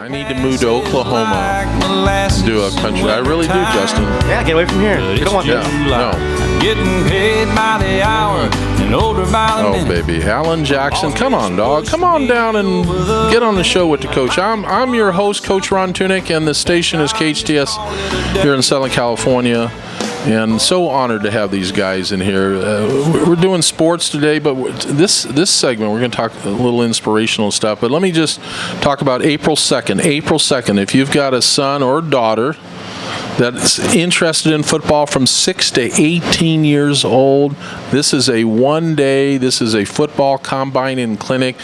I need to move to Oklahoma and do a country. I really do, Justin. Yeah, get away from here. You don't want this. No. Getting paid by the hour and older by the minute. Oh, baby. Alan Jackson, come on, dog. Come on down and get on the show with the coach. I'm your host, Coach Ron Tunick, and the station is KHTS here in Southern California. And so honored to have these guys in here. We're doing sports today, but this segment, we're going to talk a little inspirational stuff. But let me just talk about April 2nd. April 2nd, if you've got a son or daughter that's interested in football from 6 to 18 years old, this is a one-day, this is a football combine and clinic,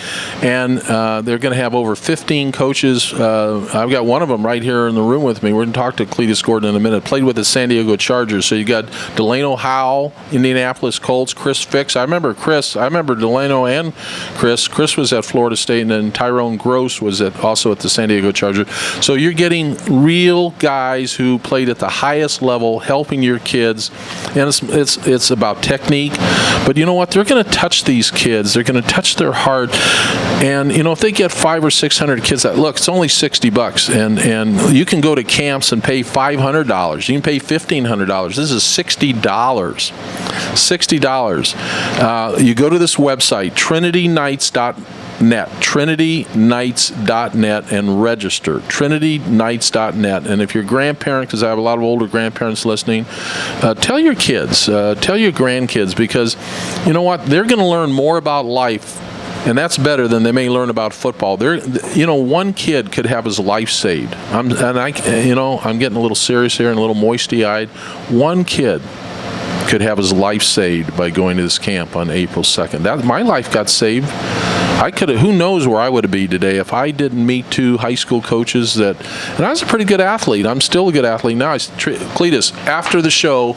and they're going to have over 15 coaches. I've got one of them right here in the room with me. We're going to talk to Clarita Gordon in a minute. Played with the San Diego Chargers. So you got Delano Howell, Indianapolis Colts, Chris Fix. I remember Delano and Chris. Chris was at Florida State, and then Tyrone Gross was also at the San Diego Chargers. So you're getting real guys who played at the highest level, helping your kids, and it's about technique. But you know what? They're going to touch these kids. They're going to touch their heart. And you know, if they get 500 or 600 kids, look, it's only $60, and you can go to camps and pay $500. You can pay $1,500. This is $60. $60. You go to this website, TrinityKnights.net, and register. TrinityKnights.net. And if you're a grandparent, because I have a lot of older grandparents listening, tell your kids, tell your grandkids, because you know what? They're going to learn more about life, and that's better than they may learn about football. One kid could have his life saved. I'm getting a little serious here and a little moisty-eyed. One kid could have his life saved by going to this camp on April 2nd. My life got saved. Who knows where I would be today if I didn't meet two high school coaches and I was a pretty good athlete. I'm still a good athlete now. Cletus, after the show,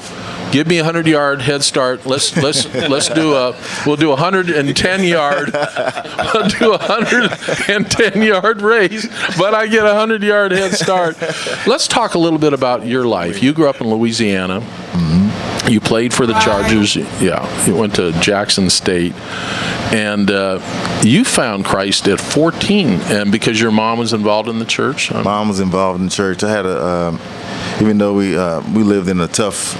give me a 100-yard head start. We'll do a 110-yard. We'll do a 110-yard race, but I get a 100-yard head start. Let's talk a little bit about your life. You grew up in Louisiana. Mm-hmm. You played for the Chargers. Yeah, you went to Jackson State, and you found Christ at 14, and because your mom was involved in the church. Mom was involved in the church. I had even though we lived in a tough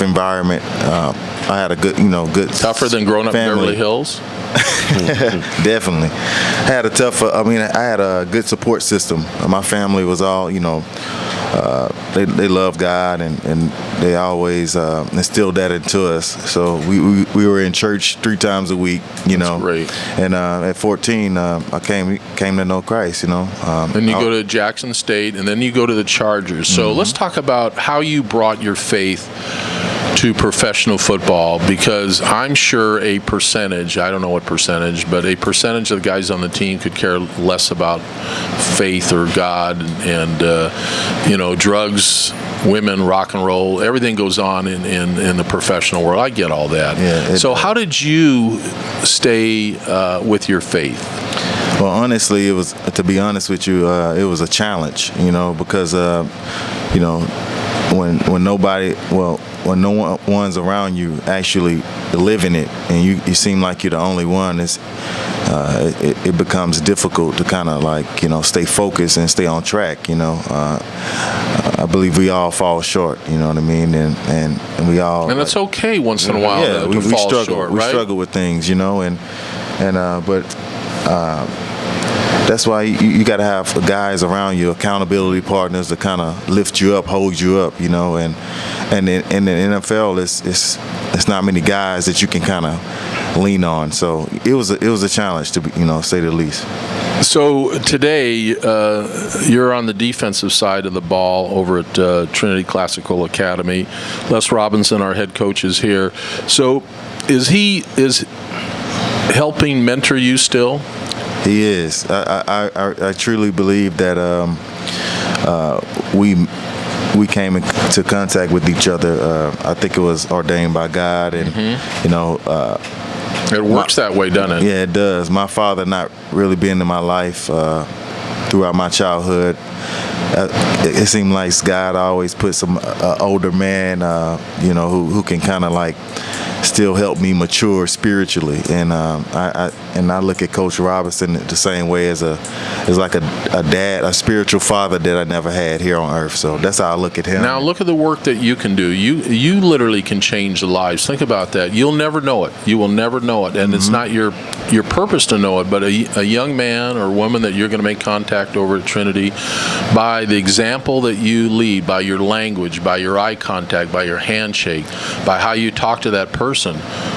environment, I had a good tougher than growing up in Beverly Hills. Definitely. I had a good support system. My family was all, they love God, and they always instilled that into us. So we were in church 3 times a week, That's great. And at 14, I came to know Christ, And you go to Jackson State, and then you go to the Chargers. So let's talk about how you brought your faith to professional football, because I'm sure a percentage, I don't know what percentage, but a percentage of the guys on the team could care less about faith or God and drugs, women, rock and roll, everything goes on in the professional world. I get all that. Yeah, so how did you stay with your faith? Well, honestly, to be honest with you, it was a challenge, because, when no one's around you actually living it, and you seem like you're the only one, it becomes difficult to kind of stay focused and stay on track. I believe we all fall short. You know what I mean, and we all. And it's okay once in a while. Yeah, to we fall struggle. Short, we right? struggle with things, but. That's why you got to have guys around you, accountability partners to kind of lift you up, hold you up, and in the NFL, it's not many guys that you can kind of lean on. So it was a challenge to say the least. So today you're on the defensive side of the ball over at Trinity Classical Academy. Les Robinson, our head coach, is here. So is helping mentor you still? He is. I truly believe that we came into contact with each other. I think it was ordained by God, and it works that way, doesn't it? Yeah, it does. My father not really being in my life throughout my childhood, it seemed like God always put some older man, who can kind of still help me mature spiritually, and and I look at Coach Robinson the same way as like a dad, a spiritual father that I never had here on earth. So that's how I look at him. Now look at the work that you can do. You literally can change the lives. Think about that. You'll never know it. You will never know it, and it's not your purpose to know it. But a young man or woman that you're going to make contact over at Trinity, by the example that you lead, by your language, by your eye contact, by your handshake, by how you talk to that person,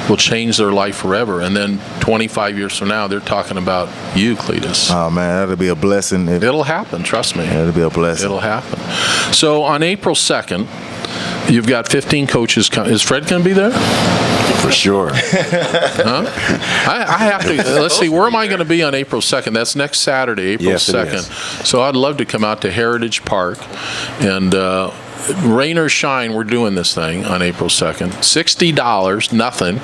will change their life forever. And then 25 years from now, they're talking about you, Cletus. Oh man, that'll be a blessing. It'll happen. Trust me. It'll be a blessing. It'll happen. So on April 2nd, you've got 15 coaches. Is Fred going to be there? For sure. Huh? I have to. Let's see. Where am I going to be on April 2nd? That's next Saturday, April 2nd. So I'd love to come out to Heritage Park and. Rain or shine, we're doing this thing on April 2nd. $60, nothing.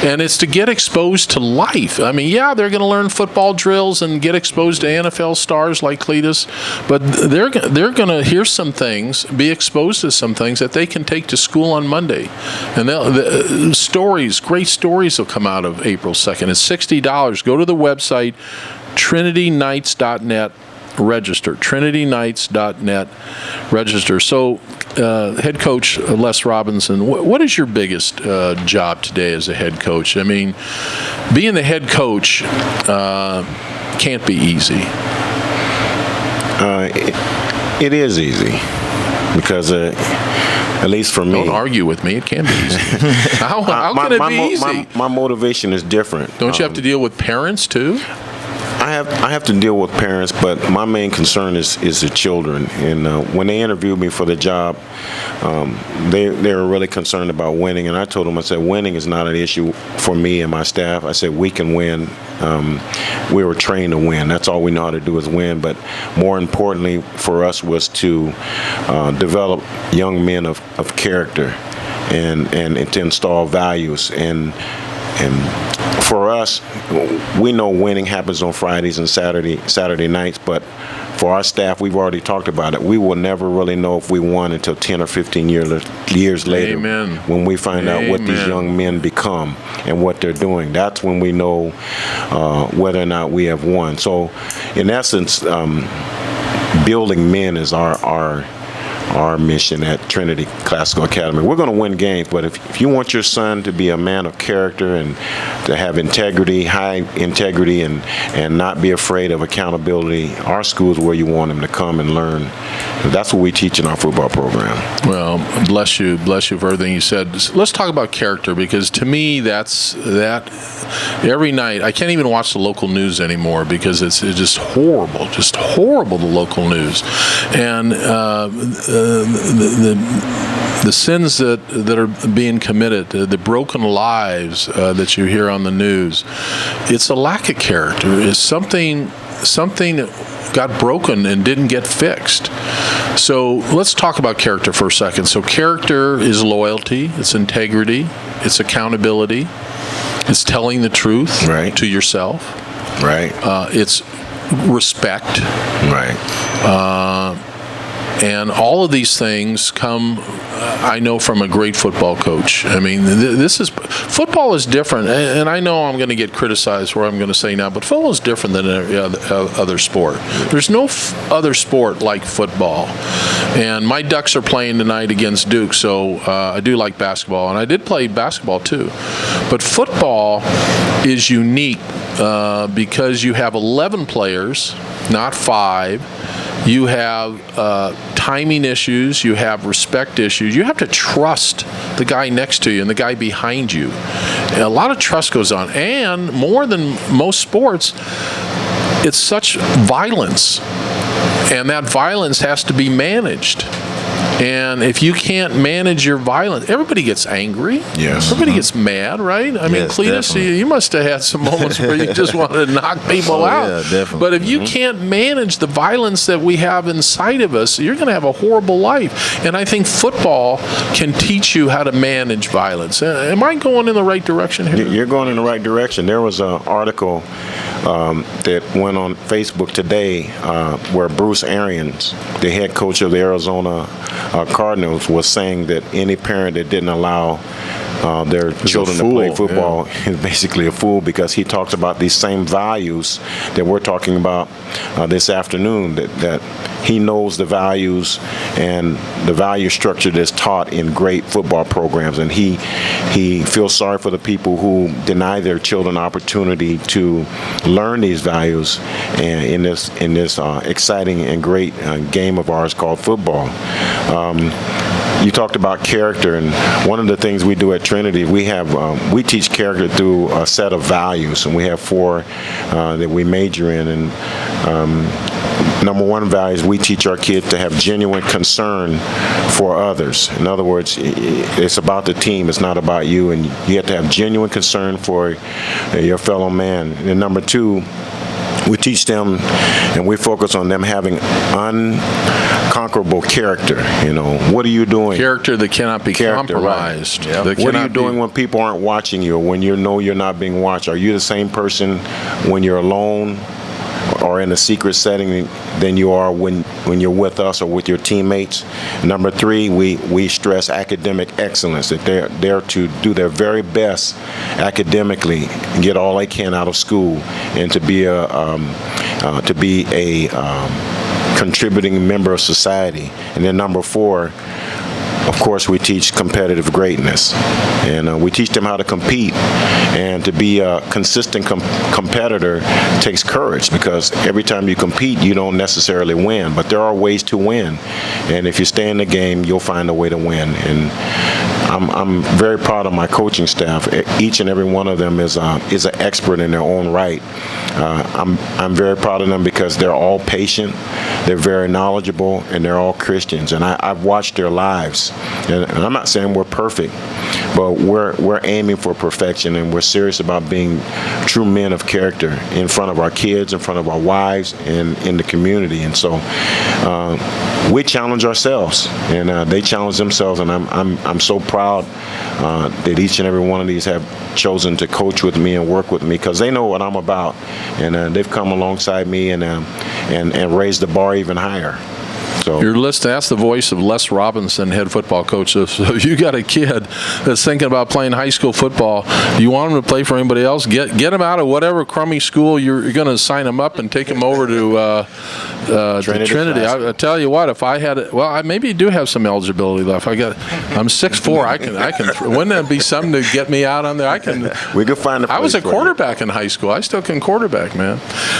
And it's to get exposed to life. I mean, yeah, they're going to learn football drills and get exposed to NFL stars like Cletus, but they're going to hear some things, be exposed to some things that they can take to school on Monday. And great stories will come out of April 2nd. It's $60. Go to the website, trinitynights.net. Register, trinitynights.net, register. So, head coach Les Robinson, what is your biggest job today as a head coach? I mean, being the head coach can't be easy. It is easy because, at least for me. Don't argue with me. It can be easy. How can it be easy? My motivation is different. Don't you have to deal with parents too? I have to deal with parents, but my main concern is the children. And when they interviewed me for the job, they were really concerned about winning. And I told them, I said, winning is not an issue for me and my staff. I said, we can win. We were trained to win. That's all we know how to do is win. But more importantly for us was to develop young men of character and to install values. And for us, we know winning happens on Fridays and Saturday nights, but for our staff, we've already talked about it. We will never really know if we won until 10 or 15 years later. Amen. When we find out what these young men become and what they're doing. That's when we know whether or not we have won. So, in essence, building men is our mission at Trinity Classical Academy. We're going to win games, but if you want your son to be a man of character and to have integrity, high integrity, and not be afraid of accountability, our school is where you want him to come and learn. That's what we teach in our football program. Well, bless you for everything you said. Let's talk about character, because to me, that every night, I can't even watch the local news anymore because it's just horrible, the local news. And the sins that are being committed, the broken lives that you hear on the news, it's a lack of character. It's something that got broken and didn't get fixed. So let's talk about character for a second. So character is loyalty, it's integrity, it's accountability, it's telling the truth to yourself. Right. It's respect. Right. And all of these things come, I know, from a great football coach. I mean, football is different, and I know I'm going to get criticized for what I'm going to say now, but football is different than every other sport. There's no other sport like football. And my Ducks are playing tonight against Duke, so I do like basketball, and I did play basketball too. But football is unique because you have 11 players, not 5. You have timing issues, you have respect issues. You have to trust the guy next to you and the guy behind you. And a lot of trust goes on. And more than most sports, it's such violence. And that violence has to be managed. And if you can't manage your violence, everybody gets angry. Yes. Everybody gets mad, right? I mean, Cletus, you must have had some moments where you just wanted to knock people out. Yeah, definitely. But if you can't manage the violence that we have inside of us, you're going to have a horrible life. And I think football can teach you how to manage violence. Am I going in the right direction here? You're going in the right direction. There was an article that went on Facebook today where Bruce Arians, the head coach of the Arizona Cardinals, was saying that any parent that didn't allow their children to play fool, football is basically a fool, because he talks about these same values that we're talking about this afternoon, that he knows the values and the value structure that's taught in great football programs, and he feels sorry for the people who deny their children opportunity to learn these values in this exciting and great game of ours called football. You talked about character, and one of the things we do at Trinity, we teach character through a set of values, and we have 4 that we major in. And number 1 value is we teach our kids to have genuine concern for others. In other words, it's about the team, it's not about you, and you have to have genuine concern for your fellow man. And number 2, we teach them and we focus on them having unconquerable character. What are you doing? Character that cannot be compromised. Right. Yep. What are you doing when people aren't watching you, or when you know you're not being watched? Are you the same person when you're alone or in a secret setting than you are when you're with us or with your teammates? Number 3, we stress academic excellence, that they're there to do their very best academically and get all they can out of school, and to be a contributing member of society. And then number 4, of course, we teach competitive greatness, and we teach them how to compete, and to be a consistent competitor takes courage, because every time you compete, you don't necessarily win, but there are ways to win, and if you stay in the game, you'll find a way to win. And I'm very proud of my coaching staff. Each and every one of them is an expert in their own right. I'm very proud of them because they're all patient, they're very knowledgeable, and they're all Christians. And I've watched their lives. And I'm not saying we're perfect, but we're aiming for perfection, and we're serious about being true men of character in front of our kids, in front of our wives, and in the community. And so we challenge ourselves, and they challenge themselves, and I'm so proud that each and every one of these have chosen to coach with me and work with me, because they know what I'm about, and they've come alongside me and raised the bar even higher. So you're listening. That's the voice of Les Robinson, head football coach. So if you got a kid that's thinking about playing high school football, you want him to play for anybody else, get him out of whatever crummy school you're going to sign him up and take him over to Trinity. I tell you what, if I had it, well, I maybe do have some eligibility left. I'm 6'4". I can. Wouldn't that be something to get me out on there? We could find a place. I was a quarterback in high school. I still can quarterback, man.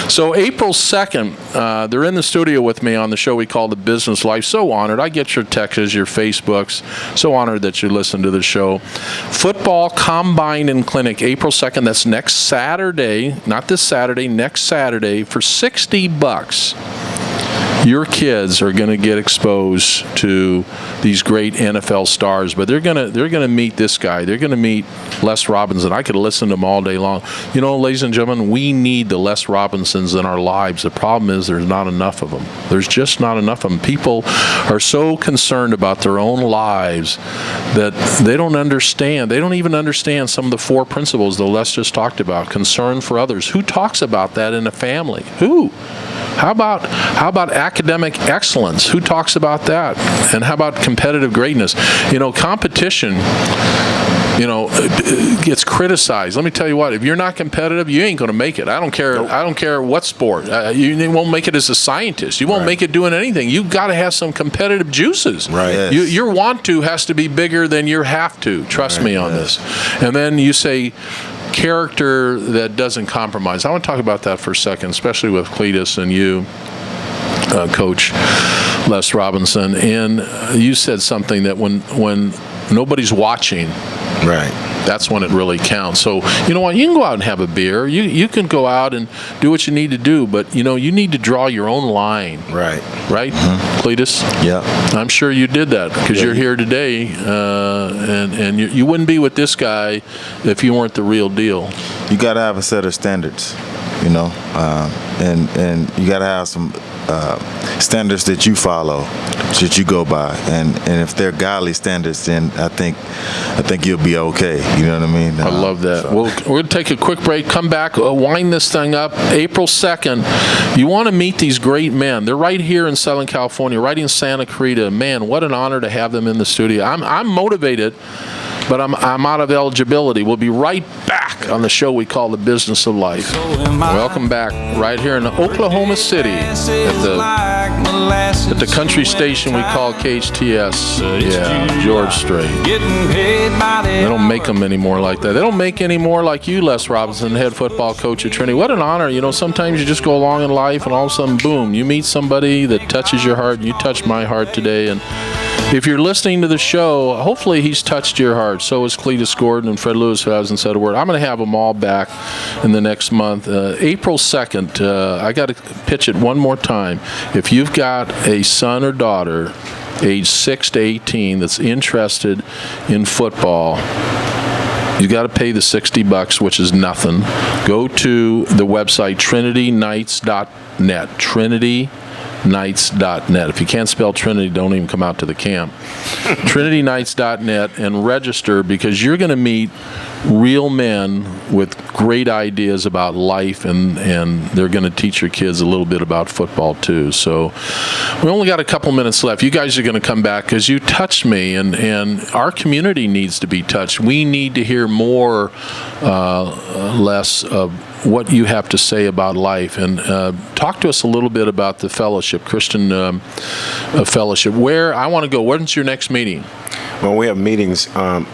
So April 2nd, they're in the studio with me on the show we call The Business Life. So honored. I get your texts, your Facebooks. So honored that you listen to the show. Football Combine and Clinic, April 2nd. That's next Saturday, not this Saturday, next Saturday, for $60. Your kids are going to get exposed to these great NFL stars, but they're going to meet this guy. They're going to meet Les Robinson. I could listen to him all day long. Ladies and gentlemen, we need the Les Robinsons in our lives. The problem is there's not enough of them. There's just not enough of them. People are so concerned about their own lives that they don't understand. They don't even understand some of the 4 principles that Les just talked about. Concern for others. Who talks about that in a family? Who? How about academic excellence? Who talks about that? And how about competitive greatness? Competition, gets criticized. Let me tell you what, if you're not competitive, you ain't going to make it. I don't care. Nope. I don't care what sport. You won't make it as a scientist. You won't make it doing anything. You've got to have some competitive juices. Right. Yes. Your want to has to be bigger than your have to. Trust me on this. And then you say, character that doesn't compromise. I want to talk about that for a second, especially with Cletus and you, Coach Les Robinson. And you said something that when nobody's watching, right, that's when it really counts. So you know what? You can go out and have a beer. You can go out and do what you need to do, but you need to draw your own line. Right. Right, Cletus? Yeah. I'm sure you did that because you're here today, and you wouldn't be with this guy if you weren't the real deal. You got to have a set of standards, and you got to have some standards that you follow, that you go by, and if they're godly standards, then I think you'll be okay. You know what I mean? I love that. So. We're going to take a quick break, come back, wind this thing up. April 2nd, you want to meet these great men. They're right here in Southern California, right in Santa Clarita. Man, what an honor to have them in the studio. I'm motivated but I'm out of eligibility. We'll be right back on the show we call The Business of Life. Welcome back right here in Oklahoma City at the country station we call KHTS. Yeah, George Strait. They don't make them anymore like that. They don't make any more like you, Les Robinson, head football coach at Trinity. What an honor. You know, sometimes you just go along in life and all of a sudden, boom, you meet somebody that touches your heart. You touched my heart today. And if you're listening to the show, hopefully he's touched your heart. So is Cletus Gordon and Fred Lewis, who hasn't said a word. I'm going to have them all back in the next month. April 2nd, I got to pitch it one more time. If you've got a son or daughter age 6 to 18 that's interested in football, you got to pay the $60, which is nothing. Go to the website trinityknights.net. trinityknights.net. If you can't spell Trinity, don't even come out to the camp. trinityknights.net and register, because you're going to meet real men with great ideas about life, and they're going to teach your kids a little bit about football too. So we only got a couple minutes left. You guys are going to come back because you touched me, and our community needs to be touched. We need to hear more, less of what you have to say about life, and talk to us a little bit about the fellowship, Christian fellowship. Where I want to go. When's your next meeting? Well, we have meetings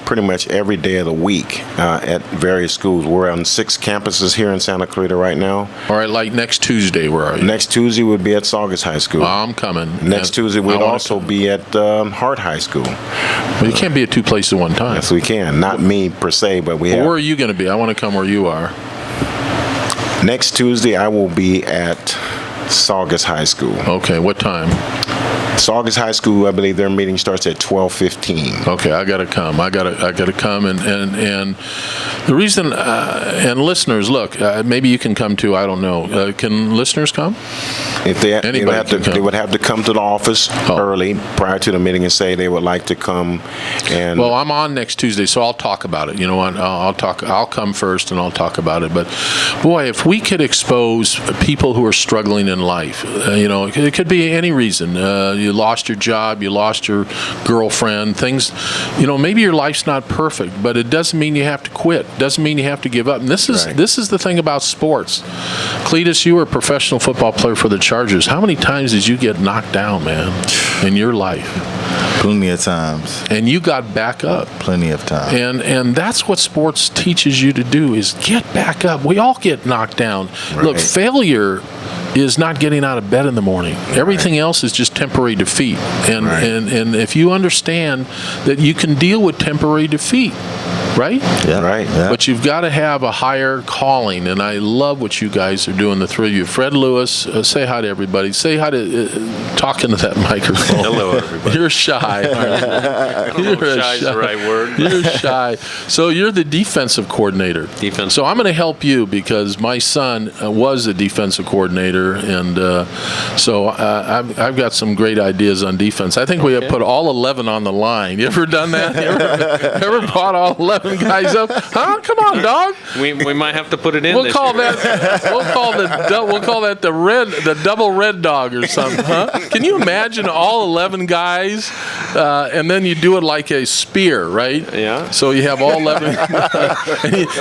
pretty much every day of the week at various schools. We're on 6 campuses here in Santa Clarita right now. All right, like next Tuesday, where are you? Next Tuesday would be at Saugus High School. I'm coming. Next Tuesday we'd also be at Hart High School. Well, you can't be at 2 places at one time. Yes, we can. Not me per se, but we have. Where are you going to be? I want to come where you are. Next Tuesday I will be at Saugus High School. Okay, what time? Saugus High School, I believe their meeting starts at 12:15. Okay, I got to come. I got to come, and the reason, and listeners, look, maybe you can come too. I don't know. Can listeners come? If they would have to come to the office early prior to the meeting and say they would like to come. And well, I'm on next Tuesday, so I'll talk about it. You know, I'll come first and I'll talk about it. But boy, if we could expose people who are struggling in life, you know, it could be any reason. You lost your job, you lost your girlfriend, things, you know, maybe your life's not perfect, but it doesn't mean you have to quit. Doesn't mean you have to give up. And this is the thing about sports. Cletus, you were a professional football player for the Chargers. How many times did you get knocked down, man, in your life? Plenty of times. And you got back up. Plenty of times. And that's what sports teaches you to do, is get back up. We all get knocked down. Right. Look, failure is not getting out of bed in the morning. Everything else is just temporary defeat. And if you understand that you can deal with temporary defeat, right? Yeah. Right. Yeah. But you've got to have a higher calling, and I love what you guys are doing, the three of you. Fred Lewis, say hi to everybody. Say hi to, talk into that microphone. Hello, everybody. You're shy. I don't know if shy is the right word. You're shy. So you're the defensive coordinator. So I'm going to help you, because my son was a defensive coordinator, and so I've got some great ideas on defense. I think we have put all 11 on the line. You ever done that? You ever brought all 11 guys up? Huh? Come on, dog. We might have to put it in. We'll call that the double red dog or something. Huh? Can you imagine all 11 guys, and then you do it like a spear, right? Yeah. So you have all 11,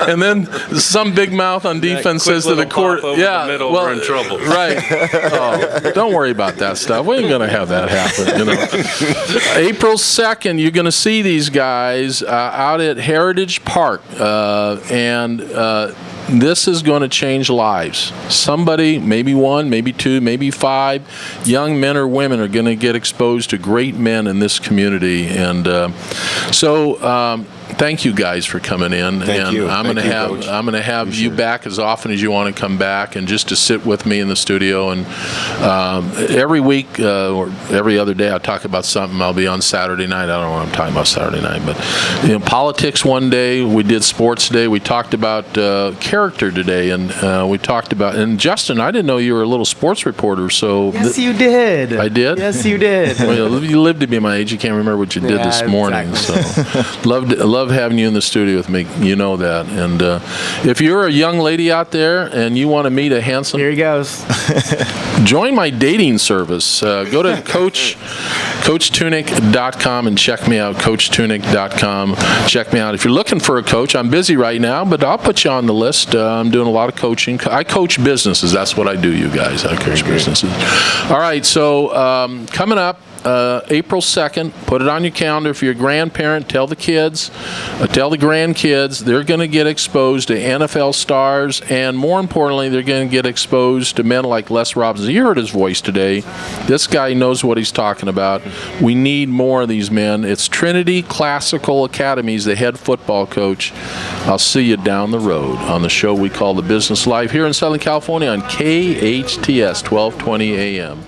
and then some big mouth on defense says to the court, "Yeah, we're in trouble." Right. Oh, don't worry about that stuff. We ain't gonna have that happen. You know. April 2nd, you're gonna see these guys out at Heritage Park, and this is going to change lives. Somebody, maybe 1, maybe 2, maybe 5 young men or women are going to get exposed to great men in this community. And thank you guys for coming in. Thank you. I'm going to have you back as often as you want to come back, and just to sit with me in the studio. And every week or every other day, I'll talk about something. I'll be on Saturday night. I don't know what I'm talking about Saturday night, but politics one day. We did sports today. We talked about character today, and we talked about. And Justin, I didn't know you were a little sports reporter. So yes, you did. I did. Yes, you did. Well, you lived to be my age. You can't remember what you did this morning. Exactly. So love having you in the studio with me. You know that. And if you're a young lady out there and you want to meet a handsome, here he goes. Join my dating service. Go to CoachTunic.com, and check me out, CoachTunic.com. Check me out. If you're looking for a coach, I'm busy right now, but I'll put you on the list. I'm doing a lot of coaching. I coach businesses. That's what I do, you guys. I coach businesses. All right, so coming up, April 2nd, put it on your calendar. If you're a grandparent, tell the kids, tell the grandkids, they're going to get exposed to NFL stars, and more importantly, they're going to get exposed to men like Les Robinson. You heard his voice today. This guy knows what he's talking about. We need more of these men. It's Trinity Classical Academy's the head football coach. I'll see you down the road on the show we call The Business Life here in Southern California on KHTS 1220 AM.